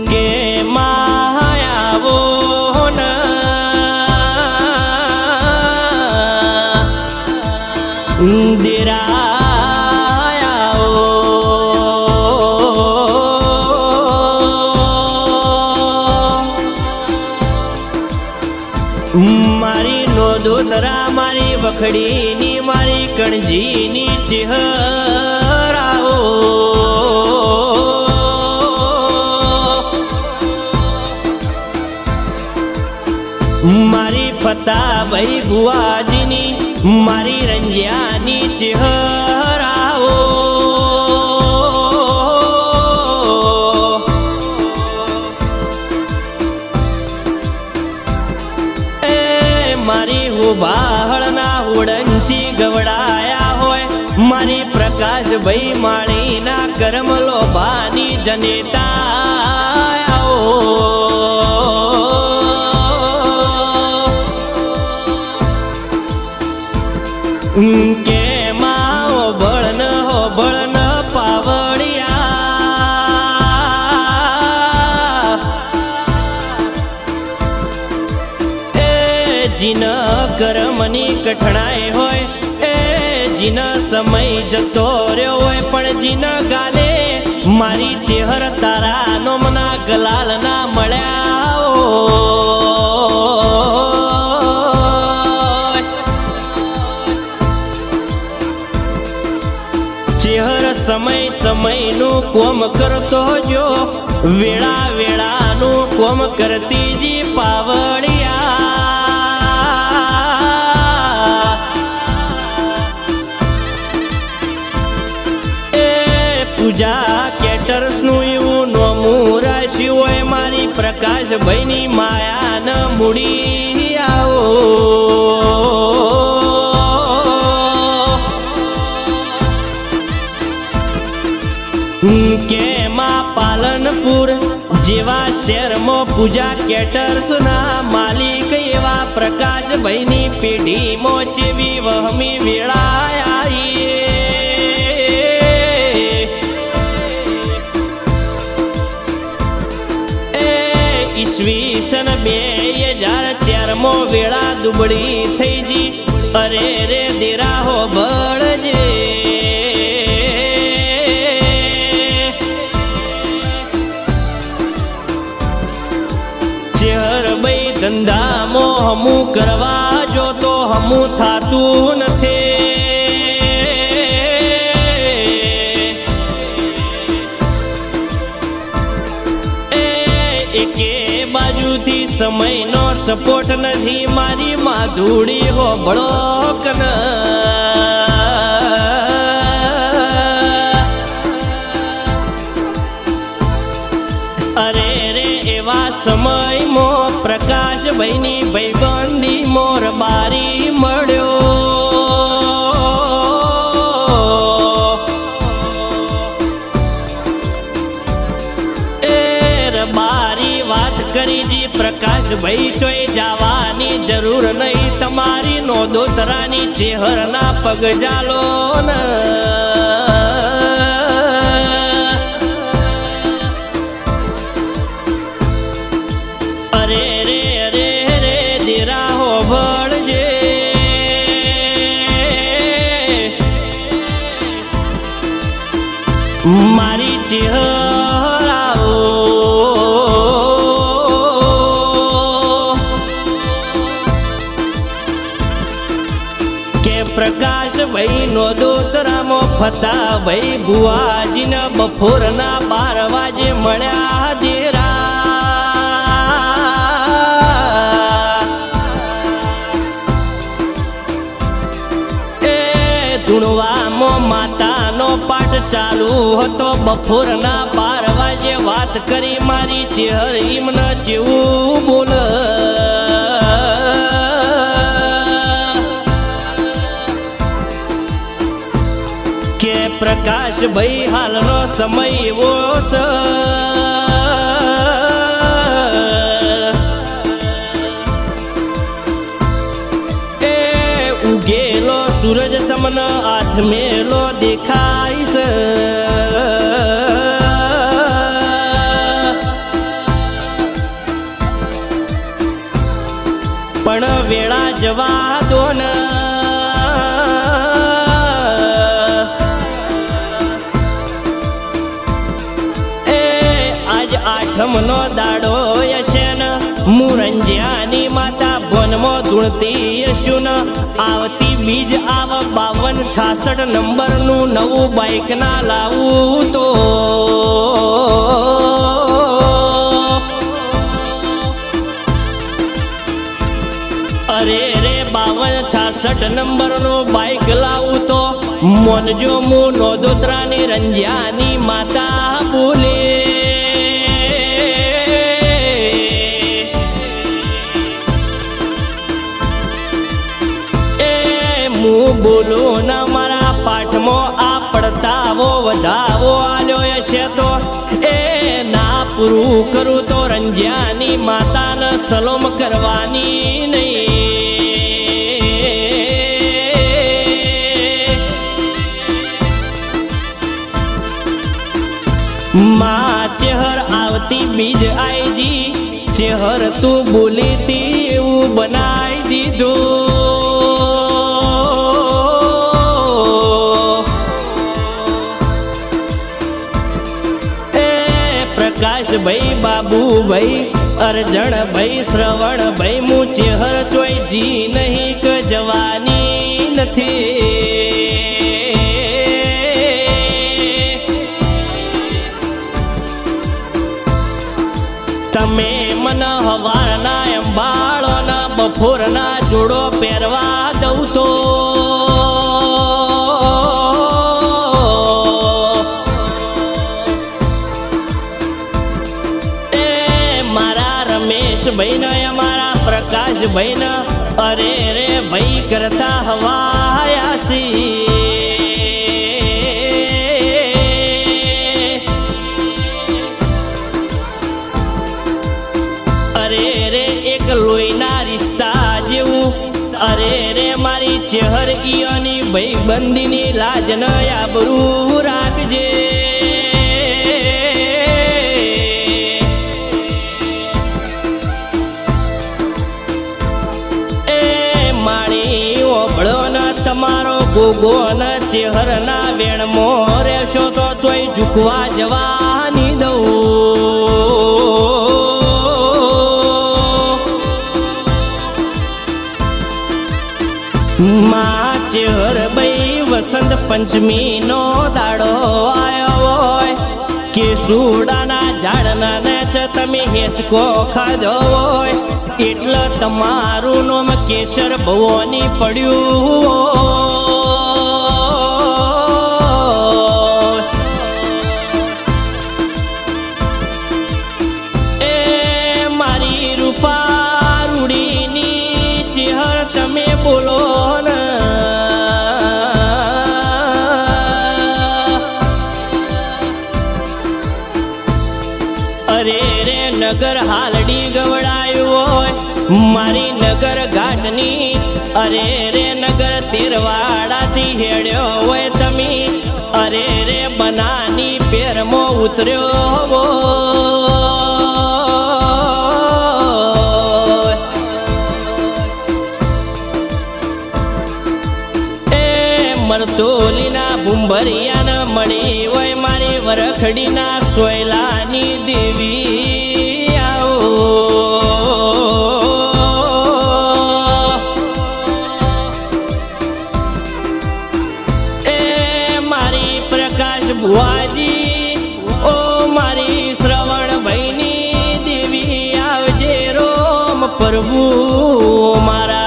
કે માયાવો મારી નોંધોતરા મારી વખડીની મારી કણજીની ચહેરાઓ મારી ફતાભાઈ બુવાજીની મારી રંજ્યાની ચહેરાઓ મારી ઉભાળના ઉડંચી ગવડાયા હોય મારી પ્રકાશભાઈ માળીના કરમ લોભાની જનેતા કે માં હોબળ ન પાવડિયા જીન કરમની કઠણાઈ હોય એ જીન સમય જતો રહ્યો હોય પણ જીન ગાલે મારી ચેહર તારા નોમના ગલાલ ના મળ્યા ચેહર સમયનું કોમ કરતો જો વેળા વેળાનું કોમ કરતી જી પાવડિયા પૂજા કેટર્સનું એવું નોમું રાખ્યું હોય મારી પ્રકાશભાઈની માયાન મૂડી આવો કે માં પાલનપુર જેવા શહેરમાં પૂજા કેટર્સના માલિક એવા પ્રકાશભાઈની પેઢીમાં ચેવી વહમી વેળાયા ઈસવીસન 2004 વેળા દુબળી થઈ જી અરે રે દેરા હો બળજે ચેહર ભાઈ ધંધામાં હમું કરવા જો તો હમું થાતું નથી એકે બાજુથી સમયનો સપોર્ટ નથી મારી માધુડી હોબળો કન અરે રે એવા સમયમાં પ્રકાશભાઈની ભાઈબંધી મોર બારી મળ્યો બારી વાત કરી જી પ્રકાશભાઈ ચોય જવાની જરૂર નહીં તમારી નોંધોતરાની ચેહરના પગ જાલો ન અરે રે અરે રે દેરા હો ભળજે મારી ચેહરાઓ કે પ્રકાશભાઈ નોંધોતરામાં ફતાભાઈ બુવાજીના બપોરના 12 વાગે મળ્યા દેરા ધૂણવામાં માતાનો પાઠ ચાલુ હતો બપોરના 12 વાગે વાત કરી મારી ચેહર ઈમન જેવું બોલ કે પ્રકાશભાઈ હાલનો સમય એવો છે ઉગેલો સૂરજ તમને હાથ મેલો દેખાય છે જવા દો ને એ આજ આઠમનો દાડો હશે ને મુરંજ્યાની માતા વનમાં ધૂણતી હશું ને આવતી બીજ આવ 5266 નંબરનું નવું બાઇક ના લાવું તો અરે રે 5266 નંબરનું બાઇક લાવું તો મોનજો હું નોદોત્રાની રંજ્યાની માતા બોલે બોલો ના મારા પાઠમાં આ પડતાવો વધાવો આલ્યો હશે તો એ ના પૂરું કરું તો રંજ્યાની માતાને સલોમ કરવાની નહીં માં ચેહર આવતી બીજ આઈજી ચેહર તું બોલી તી એવું બનાવી દીધું પ્રકાશ ભાઈ બાબુ ભાઈ અરજણ ભાઈ શ્રવણ ભાઈ હું ચેહર ચોઈજી નહીં કે જવાની નથી તમે મને હવારના અંબાળો ના બપોરના જોડો પહેરવા દઉં તો ભાઈ ને અમારા પ્રકાશ ભાઈ ને અરે રે ભાઈ કરતા હવાયાસી અરે રે એક લોહીના રિશ્તા જેવું અરે રે મારી ચેહર ઈયોની ભાઈ બંદીની લાજ ન આબરૂ રાખજે તમારો ગોગો અને ચેહરના વેણમો રહેશો તો ચોઈ ઝૂકવા જવાની દઉં માં ચેહર ભાઈ વસંત પંચમી નો દાડો આવ્યો હોય કે સુડાના ઝાડના ને છે તમે હેચકો ખાધો હોય એટલે તમારું નામ કેસર ભવાની પડ્યું એ મારી રૂપારૂડીની ચેહર તમે બોલો ને અરે રે નગર હાલડી ગવડાયું હોય મારી નગર ઘાટની અરે રે નગર તેરવાડાથી હેડ્યો હોય તમે અરે રે બનાની પેરમો ઉતર્યો એ મરતોલીના ભૂંભરિયાને મળી હોય મારી વરખડીના સોયલાની દેવી આવો ભુવાજી ઓ મારી શ્રવણ ભાઈની દેવી આવજે રોમ પ્રભુ મારા